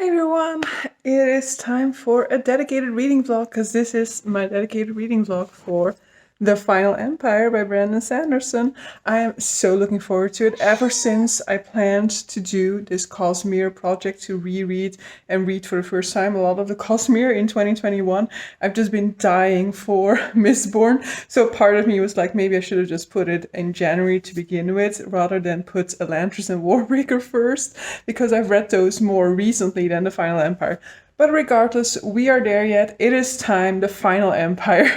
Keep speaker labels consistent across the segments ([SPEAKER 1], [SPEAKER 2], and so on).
[SPEAKER 1] Hey everyone, it is time for a dedicated reading vlog because this is my dedicated reading vlog for The Final Empire by Brandon Sanderson. I am so looking forward to it. Ever since I planned to do this cosmere project to reread and read for the first time a lot of the cosmere in 2021, I've just been dying for Mistborn. So part of me was like, maybe I should have just put it in January to begin with rather than put Elantris and Warbreaker first, because I've read those more recently than The Final Empire. But regardless, we are there yet. It is time, The Final Empire.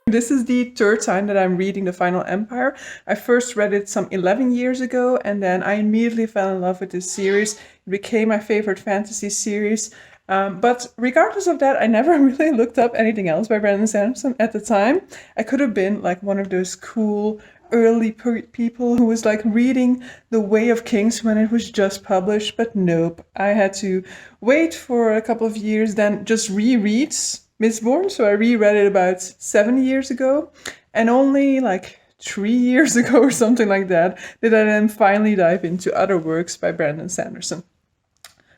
[SPEAKER 1] This is the third time that I'm reading The Final Empire. I first read it some 11 years ago, and then I immediately fell in love with this series. It became my favorite fantasy series. But regardless of that, I never really looked up anything else by Brandon Sanderson at the time. I could have been like one of those cool early people who was like reading The Way of Kings when it was just published, but nope. I had to wait for a couple of years, then just reread Mistborn. So I reread it about 7 years ago, and only like 3 years ago or something like that did I then finally dive into other works by Brandon Sanderson.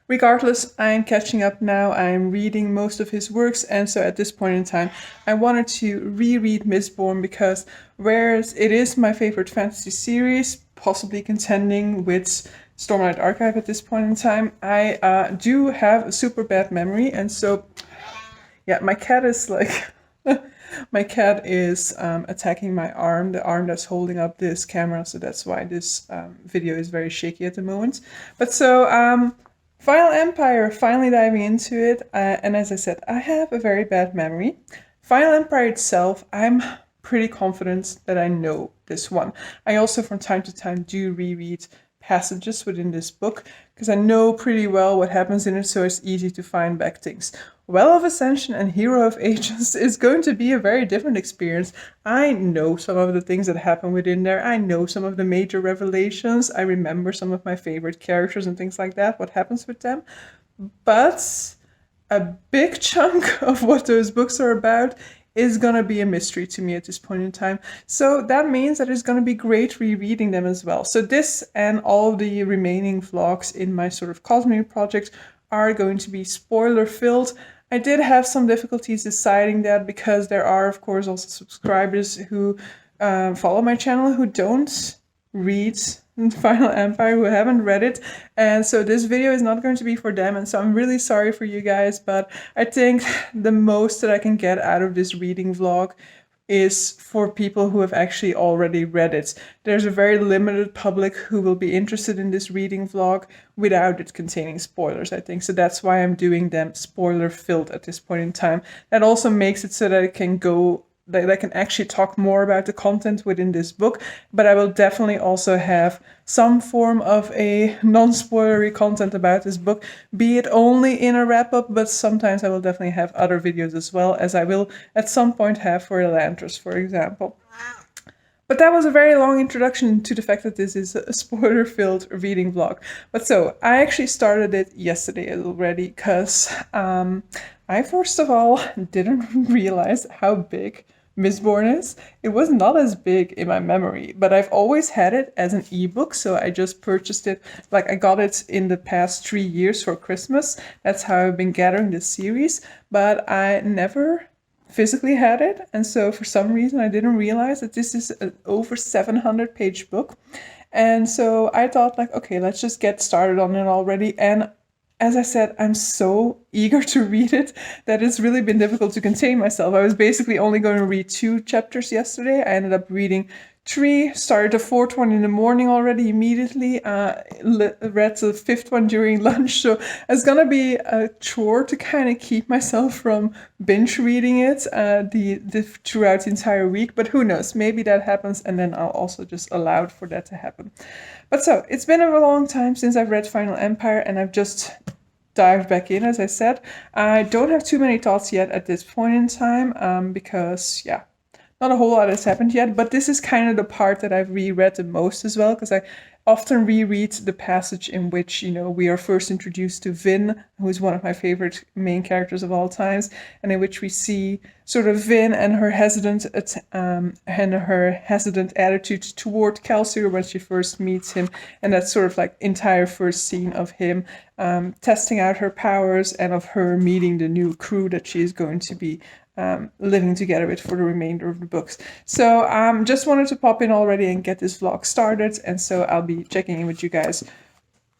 [SPEAKER 1] Regardless, I'm catching up now. I'm reading most of his works, and so at this point in time, I wanted to reread Mistborn because whereas it is my favorite fantasy series, possibly contending with Stormlight Archive at this point in time, I do have a super bad memory, and so yeah, my cat is like my cat is attacking my arm, the arm that's holding up this camera, so that's why this video is very shaky at the moment. But so Final Empire, finally diving into it, and as I said, I have a very bad memory. Final Empire itself, I'm pretty confident that I know this one. I also from time to time do reread passages within this book because I know pretty well what happens in it, so it's easy to find back things. Well of Ascension and Hero of Ages is going to be a very different experience. I know some of the things that happen within there. I know some of the major revelations. I remember some of my favorite characters and things like that, what happens with them. But a big chunk of what those books are about is gonna be a mystery to me at this point in time. So that means that it's gonna be great rereading them as well. So this and all the remaining vlogs in my sort of cosmere project are going to be spoiler filled. I did have some difficulties deciding that because there are, of course, also subscribers who follow my channel who don't read Final Empire, who haven't read it, and so this video is not going to be for them, and so I'm really sorry for you guys, but I think the most that I can get out of this reading vlog is for people who have actually already read it. There's a very limited public who will be interested in this reading vlog without it containing spoilers, I think. So that's why I'm doing them spoiler filled at this point in time. That also makes it so that it can go that I can actually talk more about the content within this book, but I will definitely also have some form of a non-spoilery content about this book, be it only in a wrap-up, but sometimes I will definitely have other videos as well, as I will at some point have for Elantris, for example. But that was a very long introduction to the fact that this is a spoiler-filled reading vlog. But so, I actually started it yesterday already, because I first of all didn't realize how big Mistborn is. It was not as big in my memory, but I've always had it as an ebook, so I just purchased it, like I got it in the past 3 years for Christmas. That's how I've been gathering this series, but I never physically had it, and so for some reason I didn't realize that this is an over 700-page book. And so I thought like, okay, let's just get started on it already, and as I said, I'm so eager to read it that it's really been difficult to contain myself. I was basically only going to read 2 chapters yesterday. I ended up reading 3, started the 4th one in the morning already immediately, read the 5th one during lunch, so it's gonna be a chore to kind of keep myself from binge reading it throughout the entire week, but who knows, maybe that happens and then I'll also just allow for that to happen. But so, it's been a long time since I've read Final Empire, and I've just dived back in, as I said. I don't have too many thoughts yet at this point in time, because, yeah, not a whole lot has happened yet, but this is kind of the part that I've reread the most as well, because I often reread the passage in which, we are first introduced to Vin, who is one of my favorite main characters of all times, and in which we see sort of Vin and her hesitant attitude toward Kelsier when she first meets him, and that sort of like entire first scene of him testing out her powers and of her meeting the new crew that she is going to be living together with for the remainder of the books. So just wanted to pop in already and get this vlog started, and so I'll be checking in with you guys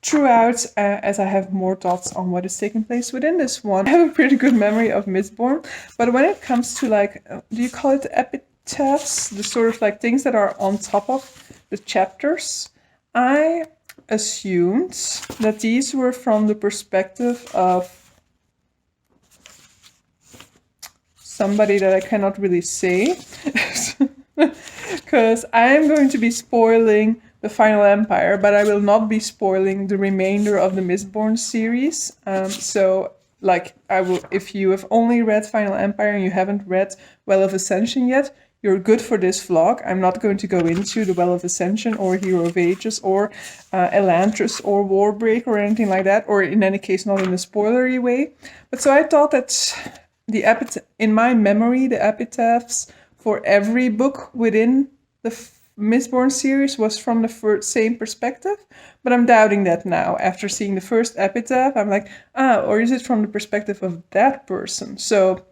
[SPEAKER 1] throughout as I have more thoughts on what is taking place within this one. I have a pretty good memory of Mistborn, but when it comes to like, do you call it epitaphs, the sort of like things that are on top of the chapters, I assumed that these were from the perspective of somebody that I cannot really say, because I am going to be spoiling the Final Empire, but I will not be spoiling the remainder of the Mistborn series. So, like, I will. If you have only read Final Empire and you haven't read Well of Ascension yet, you're good for this vlog. I'm not going to go into the Well of Ascension or Hero of Ages or Elantris or Warbreak or anything like that, or in any case, not in a spoilery way. But so I thought that in my memory, the epitaphs for every book within the Mistborn series was from the same perspective, but I'm doubting that now. After seeing the first epitaph, I'm like, or is it from the perspective of that person? So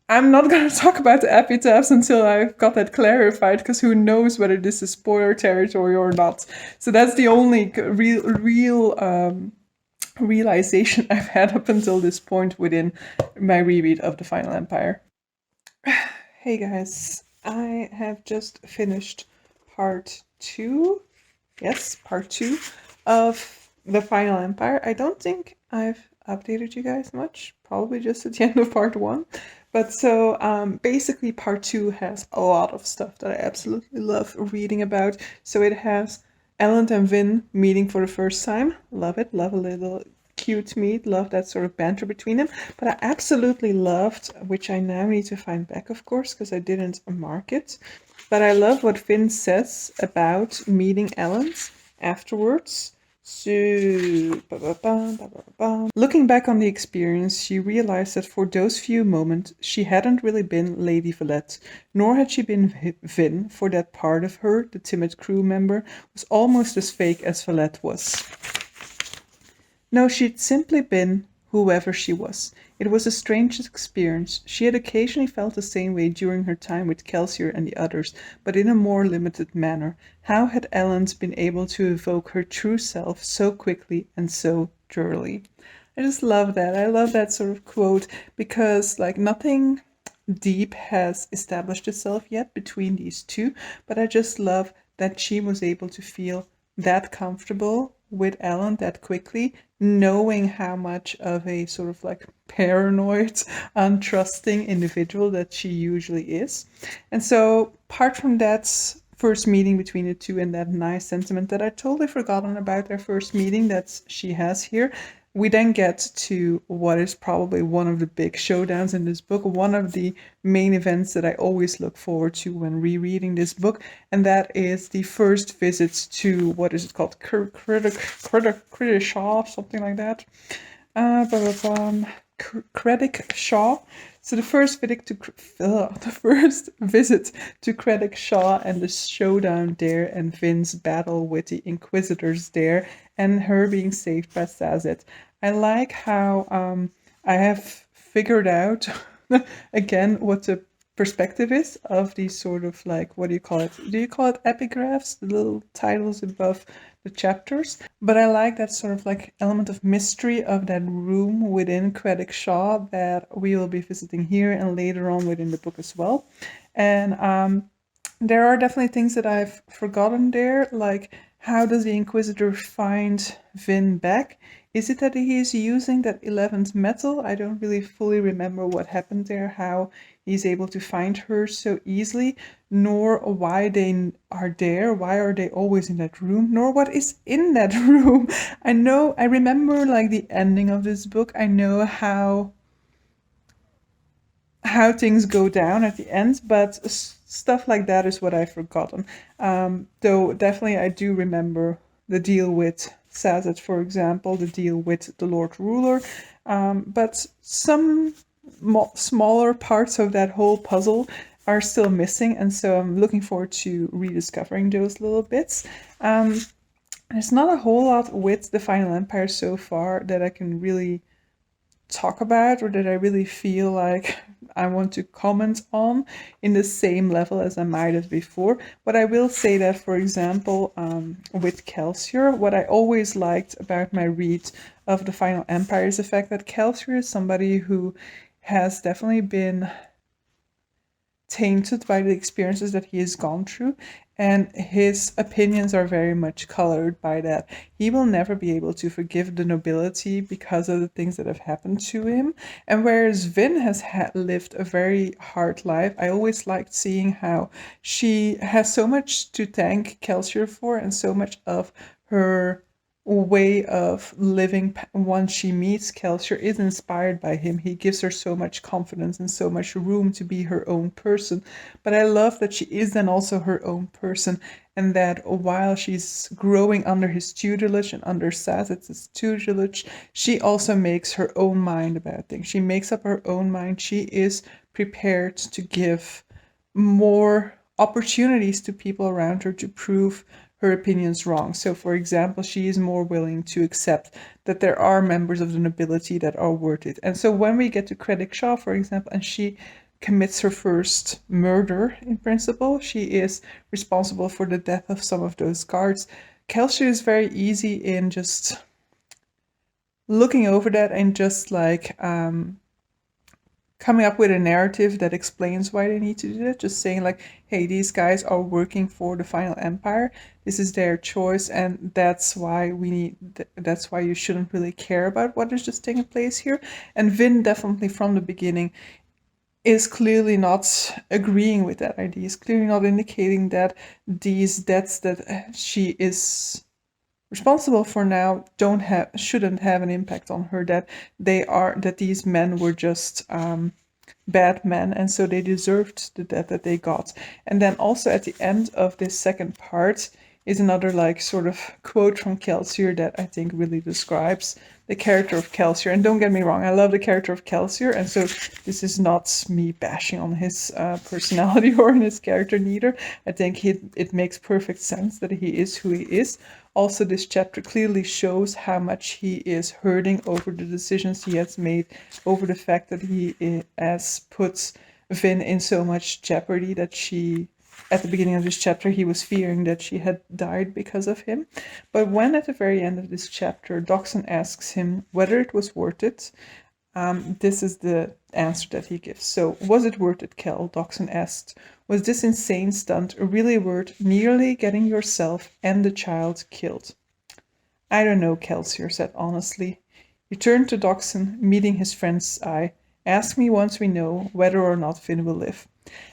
[SPEAKER 1] I'm not going to talk about the epitaphs until I've got that clarified, because who knows whether this is spoiler territory or not. So that's the only real realization I've had up until this point within my reread of the Final Empire. Hey guys, I have just finished part 2. Yes, part 2 of the Final Empire. I don't think I've updated you guys much, probably just at the end of part 1. But so basically part 2 has a lot of stuff that I absolutely love reading about. So it has Elend and Vin meeting for the first time. Love it. Love a little cute meet. Love that sort of banter between them. But I absolutely loved, which I now need to find back, of course, because I didn't mark it. But I love what Vin says about meeting Elend afterwards. So, looking back on the experience, she realized that for those few moments, she hadn't really been Lady Valette, nor had she been Vin, for that part of her, the timid crew member, was almost as fake as Valette was. No, she'd simply been whoever she was. It was a strange experience. She had occasionally felt the same way during her time with Kelsier and the others, but in a more limited manner. How had Elend been able to evoke her true self so quickly and so thoroughly? I just love that. I love that sort of quote, because like nothing deep has established itself yet between these two, but I just love that she was able to feel that comfortable with Elend that quickly, knowing how much of a sort of like paranoid, untrusting individual that she usually is. And so apart from that first meeting between the two and that nice sentiment that I totally forgotten about their first meeting that she has here, we then get to what is probably one of the big showdowns in this book, one of the main events that I always look forward to when rereading this book, and that is the first visit to, what is it called, Critic Shaw, something like that. Credit Shaw. So the first visit to Credit Shaw and the showdown there, and Vin's battle with the Inquisitors there, and her being saved by Sazed. I like how I have figured out again what the perspective is of these sort of like, what do you call it? Do you call it epigraphs? The little titles above the chapters. But I like that sort of like element of mystery of that room within Credit Shaw that we will be visiting here and later on within the book as well. And there are definitely things that I've forgotten there, like how does the Inquisitor find Vin back? Is it that he is using that 11th metal? I don't really fully remember what happened there, how he's able to find her so easily, nor why they are there, why are they always in that room, nor what is in that room. I remember like the ending of this book. I know how things go down at the end, but stuff like that is what I've forgotten. Though definitely I do remember the deal with Sazed, for example, the deal with the Lord Ruler, but some smaller parts of that whole puzzle are still missing, and so I'm looking forward to rediscovering those little bits. There's not a whole lot with the Final Empire so far that I can really talk about or that I really feel like I want to comment on in the same level as I might have before. But I will say that, for example, with Kelsier, what I always liked about my read of the Final Empire is the fact that Kelsier is somebody who has definitely been tainted by the experiences that he has gone through, and his opinions are very much colored by that. He will never be able to forgive the nobility because of the things that have happened to him. And whereas Vin has lived a very hard life, I always liked seeing how she has so much to thank Kelsier for, and so much of her way of living once she meets Kelsier is inspired by him. He gives her so much confidence and so much room to be her own person. But I love that she is then also her own person, and that while she's growing under his tutelage and under Sazed's tutelage, she also makes her own mind about things. She makes up her own mind. She is prepared to give more opportunities to people around her to prove her opinions wrong. So, for example, she is more willing to accept that there are members of the nobility that are worth it. And so when we get to Credit Shaw, for example, and she commits her first murder, in principle, she is responsible for the death of some of those guards. Kelsier is very easy in just looking over that and just like coming up with a narrative that explains why they need to do that. Just saying like, hey, these guys are working for the Final Empire. This is their choice, and that's why that's why you shouldn't really care about what is just taking place here. And Vin definitely from the beginning is clearly not agreeing with that idea. Is clearly not indicating that these debts that she is responsible for now shouldn't have an impact on her, that these men were just bad men, and so they deserved the death that they got. And then also at the end of this second part is another like sort of quote from Kelsier that I think really describes the character of Kelsier. And don't get me wrong, I love the character of Kelsier, and so this is not me bashing on his personality or on his character neither. I think it makes perfect sense that he is who he is. Also, this chapter clearly shows how much he is hurting over the decisions he has made, over the fact that he has put Vin in so much jeopardy that at the beginning of this chapter, he was fearing that she had died because of him. But when at the very end of this chapter, Dockson asks him whether it was worth it, this is the answer that he gives. So, was it worth it, Kel? Dockson asked. Was this insane stunt really worth nearly getting yourself and the child killed? I don't know, Kelsier said honestly. He turned to Dockson, meeting his friend's eye. Ask me once we know whether or not Finn will live.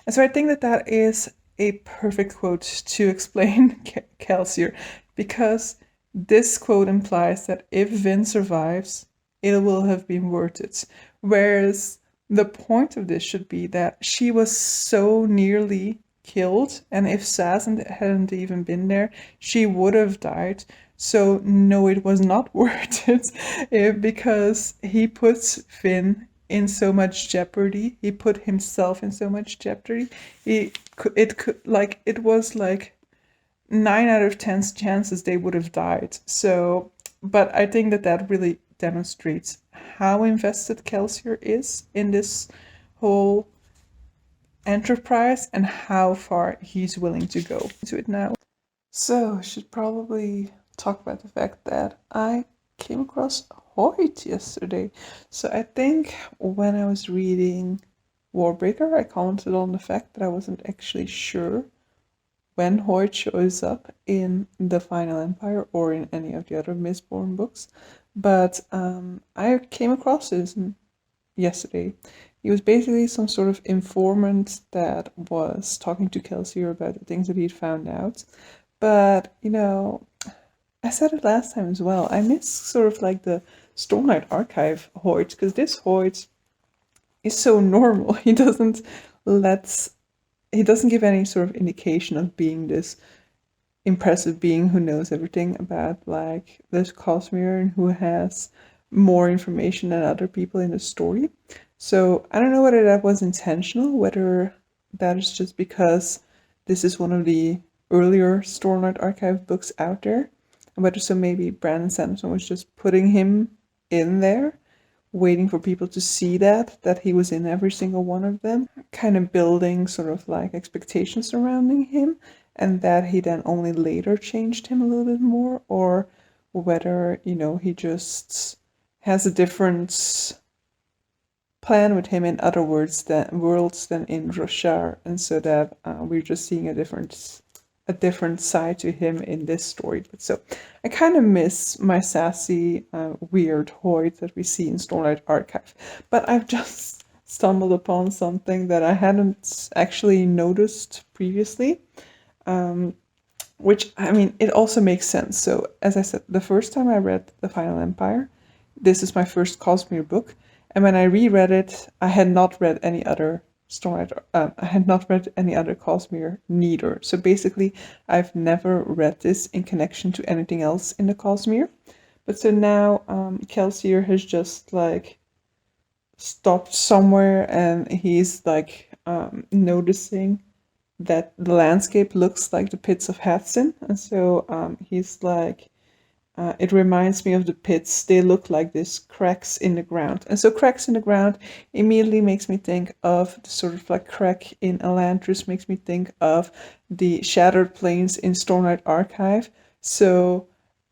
[SPEAKER 1] And so I think that is a perfect quote to explain Kelsier, because this quote implies that if Vin survives, it will have been worth it. Whereas the point of this should be that she was so nearly killed, and if Sazed hadn't even been there, she would have died. So no, it was not worth it, because he puts Finn in so much jeopardy. He put himself in so much jeopardy. It was like 9 out of 10 chances they would have died. So, but I think that really demonstrates how invested Kelsier is in this whole enterprise and how far he's willing to go into it now. So I should probably talk about the fact that I came across Hoyt yesterday. So I think when I was reading Warbreaker, I commented on the fact that I wasn't actually sure when Hoyt shows up in the Final Empire or in any of the other Mistborn books. But I came across this yesterday. He was basically some sort of informant that was talking to Kelsier about the things that he'd found out. But, I said it last time as well. I miss sort of like the Stormlight Archive Hoyt, because this Hoyt is so normal. He doesn't let he doesn't give any sort of indication of being this impressive being who knows everything about like this cosmere and who has more information than other people in the story. So I don't know whether that was intentional, whether that is just because this is one of the earlier Stormlight Archive books out there, and whether so maybe Brandon Sanderson was just putting him in there, waiting for people to see that he was in every single one of them, kind of building sort of like expectations surrounding him, and that he then only later changed him a little bit more, or whether, you know, he just has a different plan with him in other words than in Roshar, and so that we're just seeing a different side to him in this story. But so I kind of miss my sassy, weird Hoyt that we see in Stormlight Archive. But I've just stumbled upon something that I hadn't actually noticed previously, which, I mean, it also makes sense. So as I said, the first time I read The Final Empire, this is my first cosmere book, and when I reread it, I had not read any other Stormlight. I had not read any other cosmere neither. So basically, I've never read this in connection to anything else in the cosmere. But so now, Kelsier has just like stopped somewhere, and he's like noticing that the landscape looks like the pits of Hathsin, and so he's like, it reminds me of the pits. They look like this cracks in the ground. And so cracks in the ground immediately makes me think of the sort of like crack in Elantris, makes me think of the Shattered Plains in Stormlight Archive. So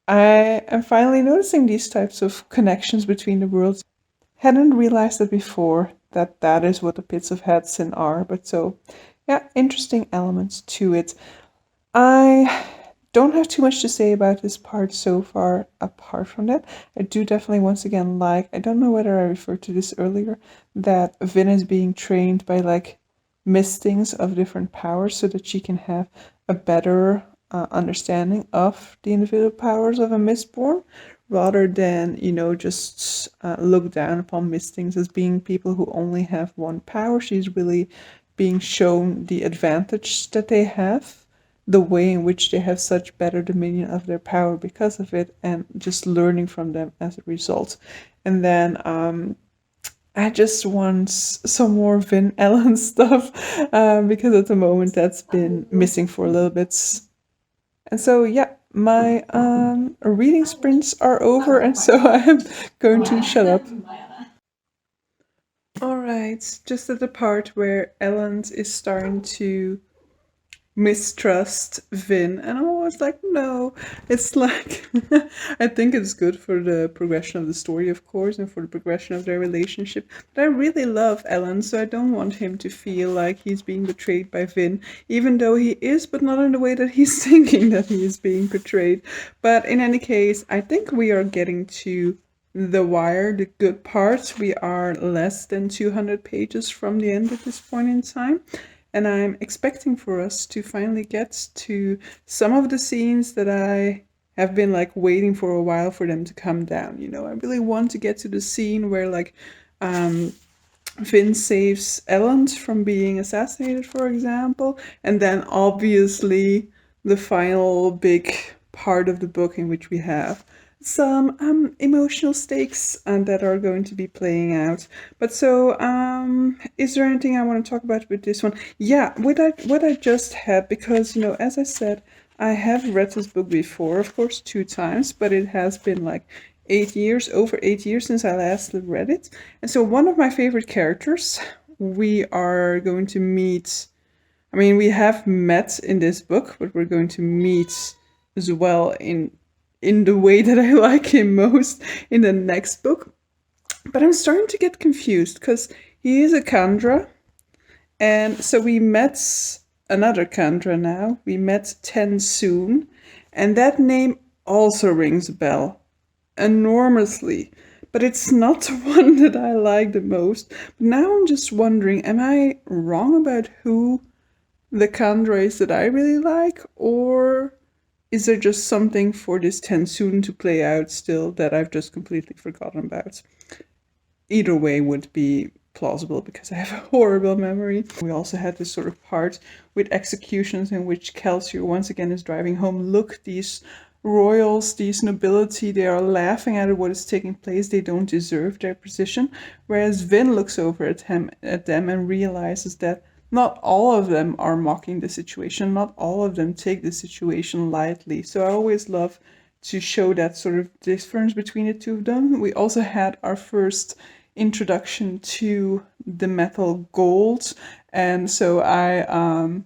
[SPEAKER 1] I am finally noticing these types of connections between the worlds. Hadn't realized that before, that that is what the pits of Hathsin are. But so, yeah, interesting elements to it. I don't have too much to say about this part so far, apart from that. I do definitely, once again, like, I don't know whether I referred to this earlier, that Vin is being trained by, like, mistings of different powers so that she can have a better understanding of the individual powers of a Mistborn, rather than, you know, just look down upon mistings as being people who only have one power. She's really being shown the advantage that they have, the way in which they have such better dominion of their power because of it, and just learning from them as a result. And then I just want some more Vin Ellen stuff, because at the moment that's been missing for a little bit. And so, yeah, my reading sprints are over, and so I'm going to shut up. Alright, just at the part where Ellen is starting to mistrust Vin, and I'm always like, no. It's like, I think it's good for the progression of the story, of course, and for the progression of their relationship, but I really love Ellen, so I don't want him to feel like he's being betrayed by Vin, even though he is, but not in the way that he's thinking that he is being betrayed. But in any case, I think we are getting to the wire, the good parts. We are less than 200 pages from the end at this point in time. And I'm expecting for us to finally get to some of the scenes that I have been like waiting for a while for them to come down. You know, I really want to get to the scene where like Finn saves Elend from being assassinated, for example, and then obviously the final big part of the book in which we have some emotional stakes that are going to be playing out. But so, is there anything I want to talk about with this one? Yeah, what I just had, because, you know, as I said, I have read this book before, of course, 2 times, but it has been like 8 years, over 8 years since I last read it. And so one of my favorite characters we are going to meet, I mean, we have met in this book, but we're going to meet as well in the way that I like him most in the next book. But I'm starting to get confused because he is a Kandra, and so we met another Kandra now. We met Ten Soon, and that name also rings a bell enormously, but it's not the one that I like the most. But now I'm just wondering, am I wrong about who the Kandra is that I really like, or is there just something for this Tensoon to play out still that I've just completely forgotten about? Either way would be plausible because I have a horrible memory. We also had this sort of part with executions in which Kelsier once again is driving home. Look, these royals, these nobility, they are laughing at what is taking place. They don't deserve their position. Whereas Vin looks over at them and realizes that not all of them are mocking the situation. Not all of them take the situation lightly. So I always love to show that sort of difference between the two of them. We also had our first introduction to the metal gold, and so I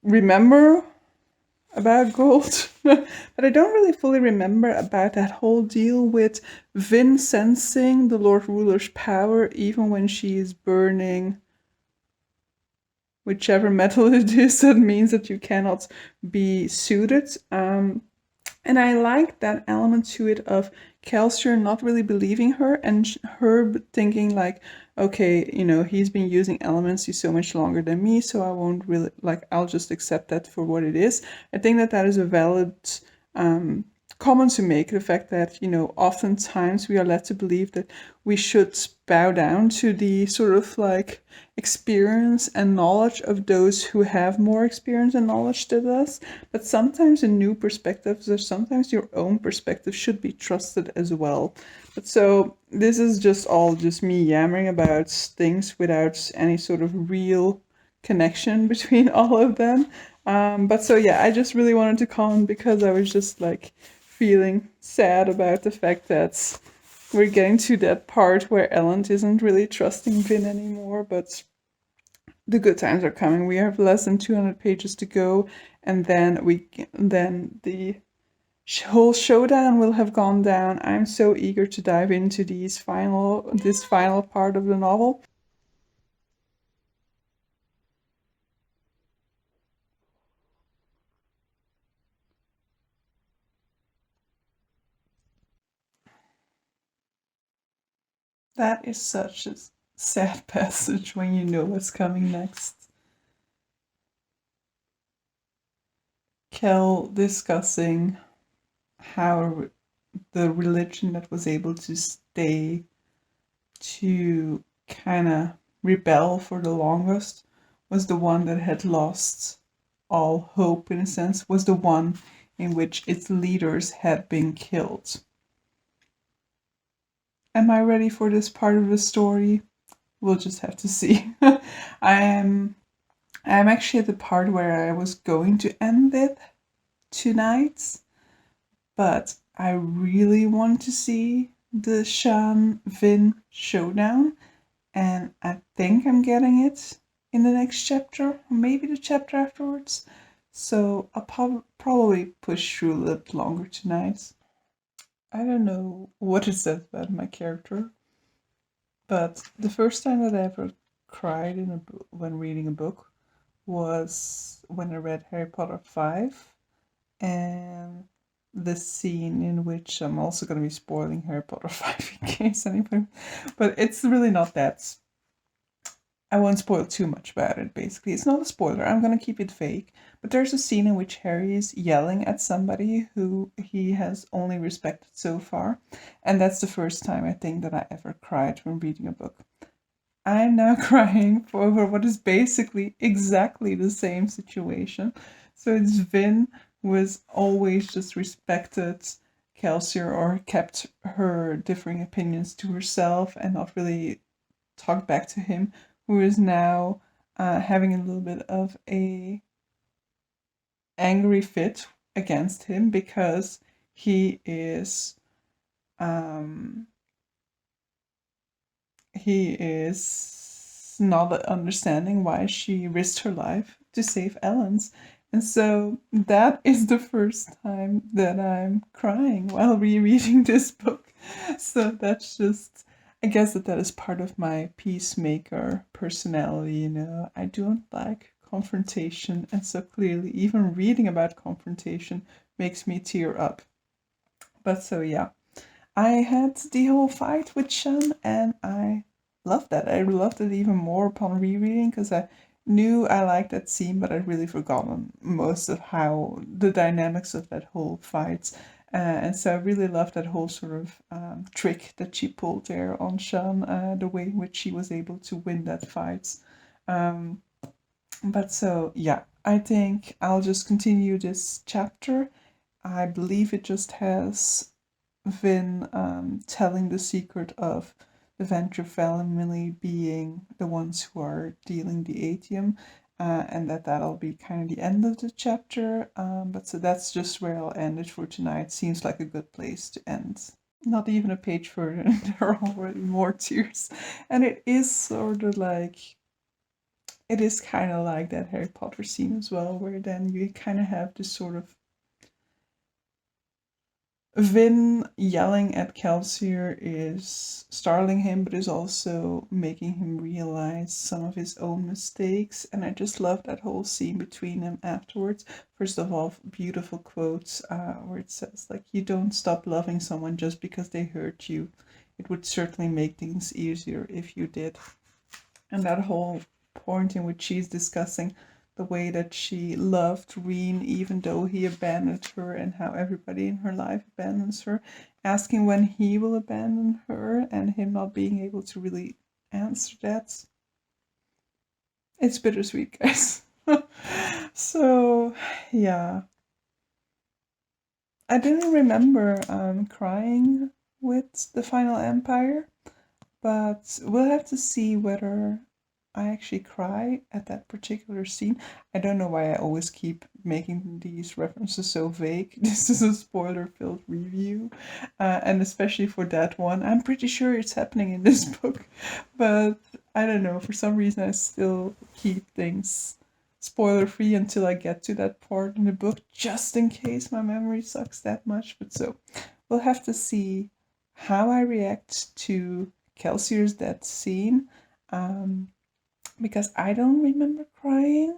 [SPEAKER 1] remember about gold, but I don't really fully remember about that whole deal with Vin sensing the Lord Ruler's power even when she is burning whichever metal it is. That means that you cannot be suited. And I like that element to it of Kelsier not really believing her and her thinking like, okay, you know, he's been using elemency so much longer than me, so I won't really, like, I'll just accept that for what it is. I think that that is a valid comment to make, the fact that, you know, oftentimes we are led to believe that we should bow down to the sort of like experience and knowledge of those who have more experience and knowledge than us. But sometimes a new perspectives or sometimes your own perspective should be trusted as well. But so this is just me yammering about things without any sort of real connection between all of them. But so yeah, I just really wanted to comment because I was just like feeling sad about the fact that we're getting to that part where Ellen isn't really trusting Vin anymore, but the good times are coming. We have less than 200 pages to go, and then the whole showdown will have gone down. I'm so eager to dive into this final part of the novel. That is such a sad passage when you know what's coming next. Kel discussing how the religion that was able to stay to kind of rebel for the longest was the one that had lost all hope, in a sense, was the one in which its leaders had been killed. Am I ready for this part of the story? We'll just have to see. I'm actually at the part where I was going to end it tonight, but I really want to see the Shan Vin showdown, and I think I'm getting it in the next chapter, or maybe the chapter afterwards. So I'll probably push through a little longer tonight. I don't know what it says about my character, but the first time that I ever cried in a when reading a book was when I read Harry Potter 5, and the scene in which I'm also going to be spoiling Harry Potter 5 in case anybody, but it's really not that. I won't spoil too much about it, basically. It's not a spoiler, I'm going to keep it vague. But there's a scene in which Harry is yelling at somebody who he has only respected so far. And that's the first time I think that I ever cried when reading a book. I'm now crying over what is basically exactly the same situation. So it's Vin who has always just respected Kelsier or kept her differing opinions to herself and not really talked back to him, who is now having a little bit of a angry fit against him because he is not understanding why she risked her life to save Ellen's. And so that is the first time that I'm crying while rereading this book. So that's just, I guess that is part of my peacemaker personality, you know. I don't like confrontation, and so clearly even reading about confrontation makes me tear up. But so yeah, I had the whole fight with Shan, and I loved that. I loved it even more upon rereading because I knew I liked that scene, but I'd really forgotten most of how the dynamics of that whole fight. And so I really love that whole sort of trick that she pulled there on Shan, the way in which she was able to win that fight. Um, but so, yeah, I think I'll just continue this chapter. I believe it just has Vin telling the secret of the Venture family being the ones who are dealing the atium, and that'll be kind of the end of the chapter. But so that's just where I'll end it for tonight. Seems like a good place to end. Not even a page further, there are already more tears, and it is sort of like it is kind of like that Harry Potter scene as well, where then you kind of have this sort of Vin yelling at Kelsier is startling him, but is also making him realize some of his own mistakes. And I just love that whole scene between them afterwards. First of all, beautiful quotes where it says, like, you don't stop loving someone just because they hurt you. It would certainly make things easier if you did. And that whole point in which she's discussing the way that she loved Reen even though he abandoned her, and how everybody in her life abandons her, asking when he will abandon her, and him not being able to really answer that. It's bittersweet, guys. So, yeah. I didn't remember crying with the Final Empire, but we'll have to see whether I actually cry at that particular scene. I don't know why I always keep making these references so vague. This is a spoiler-filled review, and especially for that one. I'm pretty sure it's happening in this book, but I don't know. For some reason, I still keep things spoiler-free until I get to that part in the book, just in case my memory sucks that much. But so, we'll have to see how I react to Kelsier's death scene. Because I don't remember crying,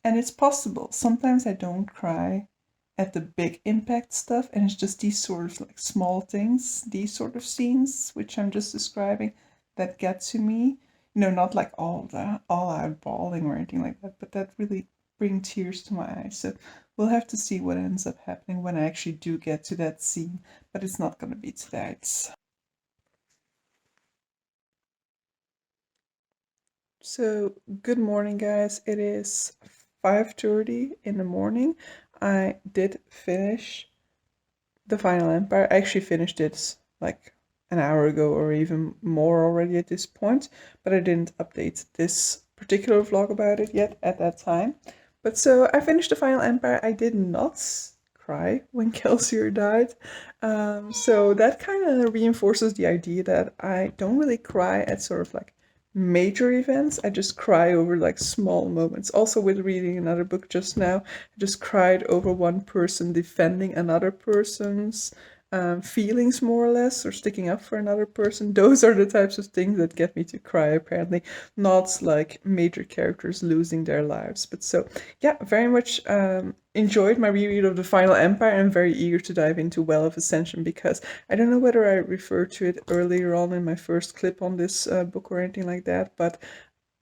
[SPEAKER 1] and it's possible. Sometimes I don't cry at the big impact stuff, and it's just these sort of like small things, these sort of scenes, which I'm just describing, that get to me. You know, not like all out bawling or anything like that, but that really bring tears to my eyes. So we'll have to see what ends up happening when I actually do get to that scene, but it's not going to be tonight. So, good morning, guys. It is 5:30 in the morning. I did finish the Final Empire. I actually finished it like an hour ago or even more already at this point, but I didn't update this particular vlog about it yet at that time. But so I finished the Final Empire. I did not cry when Kelsier died. So that kind of reinforces the idea that I don't really cry at sort of like major events. I just cry over like small moments. Also, with reading another book just now, I just cried over one person defending another person's feelings, more or less, or sticking up for another person. Those are the types of things that get me to cry, apparently, not like major characters losing their lives. But so, yeah, very much enjoyed my reread of The Final Empire. I'm very eager to dive into Well of Ascension, because I don't know whether I referred to it earlier on in my first clip on this book or anything like that, but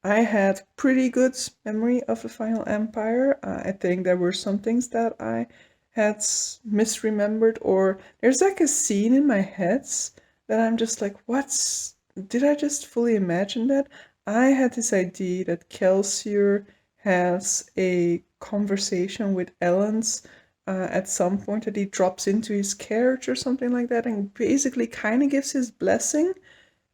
[SPEAKER 1] I had pretty good memory of The Final Empire. I think there were some things that I had misremembered, or there's like a scene in my head that I'm just like, what's, did I just fully imagine that? I had this idea that Kelsier has a conversation with Ellen's at some point, that he drops into his carriage or something like that, and basically kind of gives his blessing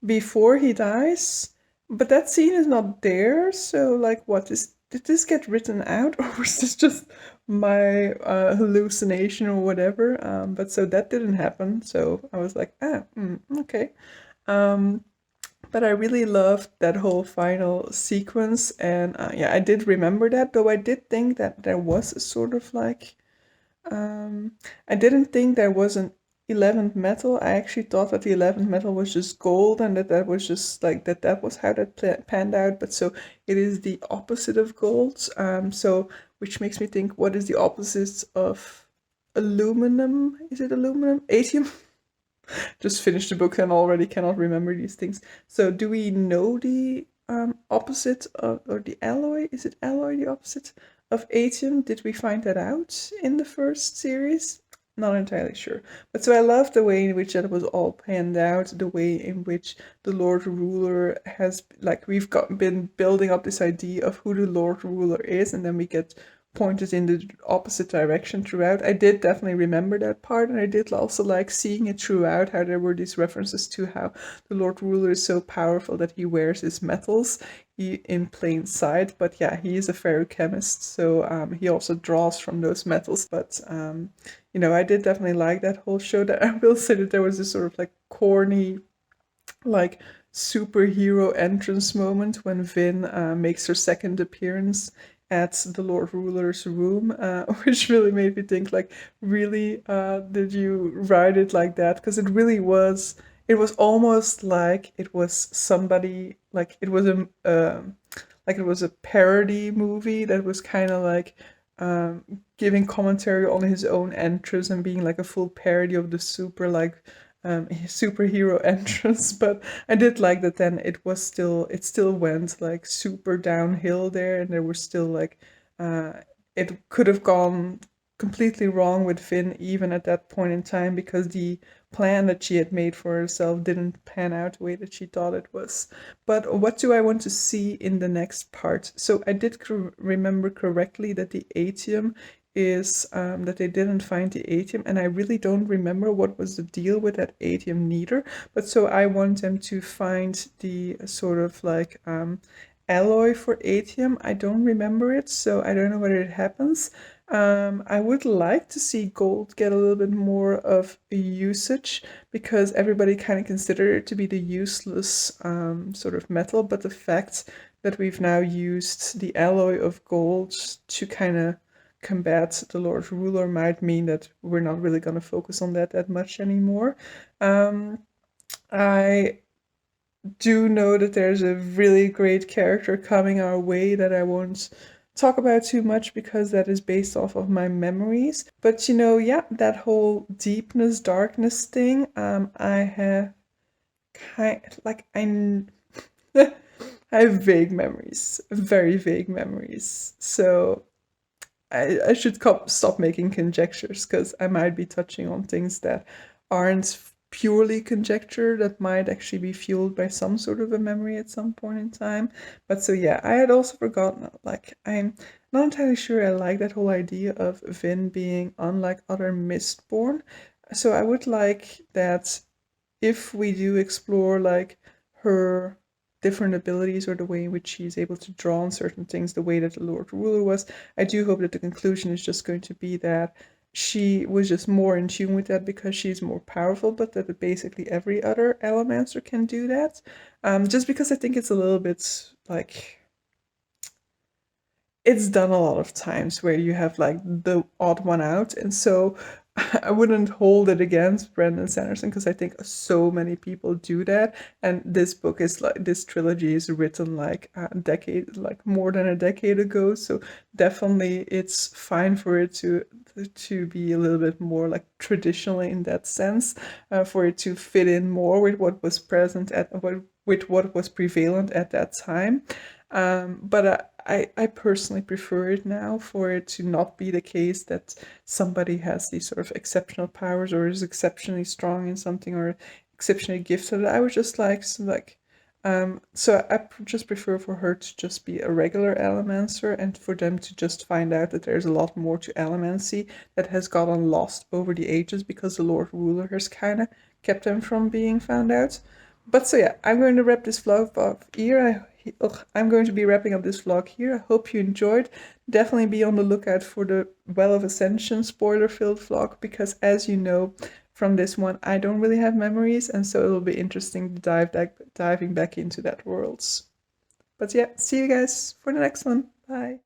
[SPEAKER 1] before he dies. But that scene is not there, so like, what is, did this get written out, or was this just my hallucination or whatever? But so that didn't happen, so I was like, okay. But I really loved that whole final sequence, and yeah, I did remember that, though I did think that there was a sort of like, I didn't think there was an 11th metal. I actually thought that the 11th metal was just gold, and that was just like that was how that panned out. But so it is the opposite of gold. So which makes me think, what is the opposite of aluminum? Is it aluminum? Atium? Just finished the book and already cannot remember these things. So do we know the opposite of, or the alloy? Is it alloy the opposite of atium? Did we find that out in the first series? not entirely sure. But so I love the way in which that was all panned out, the way in which the Lord Ruler has, like, been building up this idea of who the Lord Ruler is, and then we get pointed in the opposite direction throughout. I did definitely remember that part, and I did also like seeing it throughout, how there were these references to how the Lord Ruler is so powerful that he wears his metals in plain sight. But yeah, he is a ferrochemist, so he also draws from those metals. But I did definitely like that whole show. That I will say that there was this sort of like corny, like superhero entrance moment when Vin makes her second appearance at the Lord Ruler's room, which really made me think, like, really, did you write it like that? Because it really was. It was almost like it was somebody, like it was like it was a parody movie that was kind of like giving commentary on his own entrance and being like a full parody of the superhero entrance. But I did like that then it still went like super downhill there, and there was still like it could have gone completely wrong with Finn even at that point in time, because the plan that she had made for herself didn't pan out the way that she thought it was. But what do I want to see in the next part? So I did remember correctly that the atium is that they didn't find the atium, and I really don't remember what was the deal with that atium neither. But so I want them to find the sort of like alloy for atium. I don't remember it, so I don't know whether it happens. I would like to see gold get a little bit more of a usage, because everybody kind of considered it to be the useless sort of metal. But the fact that we've now used the alloy of gold to kind of combat the Lord Ruler might mean that we're not really going to focus on that much anymore. I do know that there's a really great character coming our way that I won't talk about too much, because that is based off of my memories. But yeah, that whole deepness, darkness thing, I have kind like I have vague memories, very vague memories. So I should stop making conjectures, because I might be touching on things that aren't purely conjecture, that might actually be fueled by some sort of a memory at some point in time. But so yeah, I had also forgotten, like, I'm not entirely sure I like that whole idea of Vin being unlike other Mistborn. So I would like that if we do explore like her different abilities, or the way in which she's able to draw on certain things the way that the Lord Ruler was, I do hope that the conclusion is just going to be that she was just more in tune with that because she's more powerful, but that basically every other Elementor can do that. Just because I think it's a little bit like, it's done a lot of times where you have like the odd one out, and so I wouldn't hold it against Brandon Sanderson, because I think so many people do that. And this book is like, this trilogy is written like a decade, like more than a decade ago. So definitely it's fine for it to be a little bit more like traditional in that sense, for it to fit in more with what was present with what was prevalent at that time. But I personally prefer it now, for it to not be the case that somebody has these sort of exceptional powers, or is exceptionally strong in something, or exceptionally gifted. I would just like, so I just prefer for her to just be a regular Elementor, and for them to just find out that there's a lot more to Elemency that has gotten lost over the ages, because the Lord Ruler has kind of kept them from being found out. But so yeah, I'm going to wrap this vlog up here. I'm going to be wrapping up this vlog here. I hope you enjoyed. Definitely be on the lookout for the Well of Ascension spoiler-filled vlog, because as you know from this one, I don't really have memories, and so it'll be interesting to diving back into that world. But yeah, see you guys for the next one. Bye.